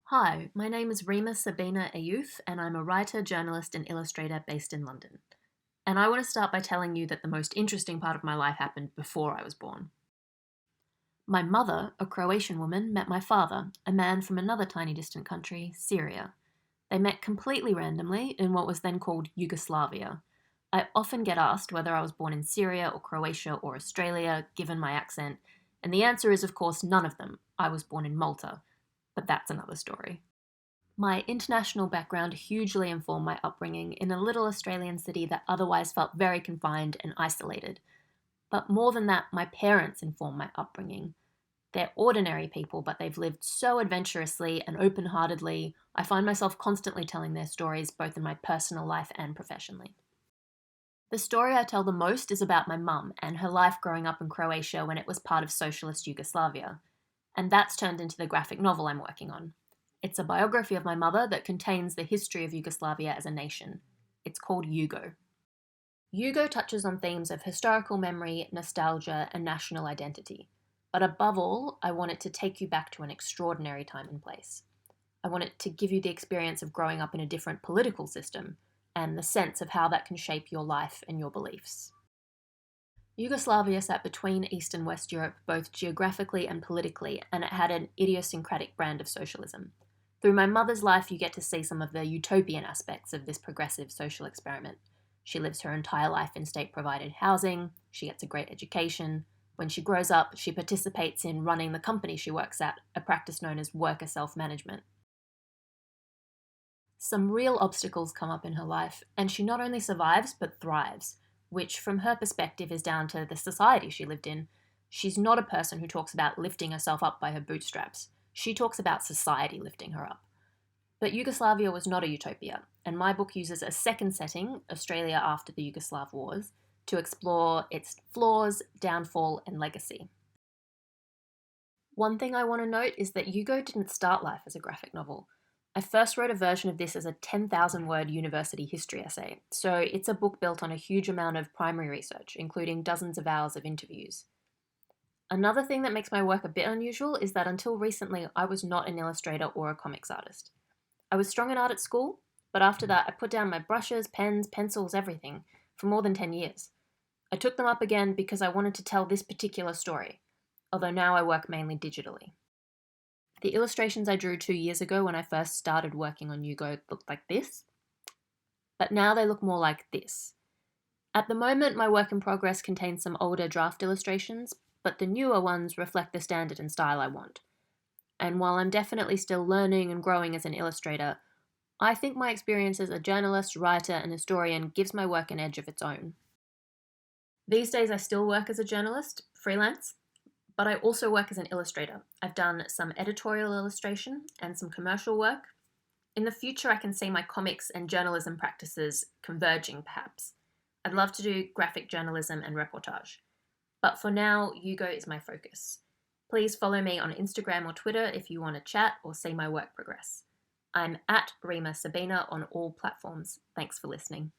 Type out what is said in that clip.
Hi, my name is Rima Sabina Aouf, and I'm a writer, journalist, and illustrator based in London. And I want to start by telling you that the most interesting part of my life happened before I was born. My mother, a Croatian woman, met my father, a man from another tiny distant country, Syria. They met completely randomly in what was then called Yugoslavia. I often get asked whether I was born in Syria or Croatia or Australia, given my accent, and the answer is, of course, none of them. I was born in Malta, but that's another story. My international background hugely informed my upbringing in a little Australian city that otherwise felt very confined and isolated. But more than that, my parents informed my upbringing. They're ordinary people, but they've lived so adventurously and open heartedly. I find myself constantly telling their stories, both in my personal life and professionally. The story I tell the most is about my mum and her life growing up in Croatia when it was part of socialist Yugoslavia. And that's turned into the graphic novel I'm working on. It's a biography of my mother that contains the history of Yugoslavia as a nation. It's called Yugo. Yugo touches on themes of historical memory, nostalgia, and national identity. But above all, I want it to take you back to an extraordinary time and place. I want it to give you the experience of growing up in a different political system and the sense of how that can shape your life and your beliefs. Yugoslavia sat between East and West Europe, both geographically and politically, and it had an idiosyncratic brand of socialism. Through my mother's life, you get to see some of the utopian aspects of this progressive social experiment. She lives her entire life in state-provided housing, she gets a great education. When she grows up, she participates in running the company she works at, a practice known as worker self-management. Some real obstacles come up in her life, and she not only survives but thrives, which from her perspective is down to the society she lived in. She's not a person who talks about lifting herself up by her bootstraps. She talks about society lifting her up. But Yugoslavia was not a utopia, and my book uses a second setting, Australia after the Yugoslav Wars, to explore its flaws, downfall, and legacy. One thing I want to note is that Yugo didn't start life as a graphic novel. I first wrote a version of this as a 10,000 word university history essay, so it's a book built on a huge amount of primary research, including dozens of hours of interviews. Another thing that makes my work a bit unusual is that until recently I was not an illustrator or a comics artist. I was strong in art at school, but after that I put down my brushes, pens, pencils, everything, for more than 10 years. I took them up again because I wanted to tell this particular story, although now I work mainly digitally. The illustrations I drew 2 years ago when I first started working on Yugo looked like this, but now they look more like this. At the moment, my work in progress contains some older draft illustrations, but the newer ones reflect the standard and style I want. And while I'm definitely still learning and growing as an illustrator, I think my experience as a journalist, writer, and historian gives my work an edge of its own. These days I still work as a journalist, freelance, but I also work as an illustrator. I've done some editorial illustration and some commercial work. In the future, I can see my comics and journalism practices converging, perhaps. I'd love to do graphic journalism and reportage. But for now, Yugo is my focus. Please follow me on Instagram or Twitter if you want to chat or see my work progress. I'm at Rima Sabina on all platforms. Thanks for listening.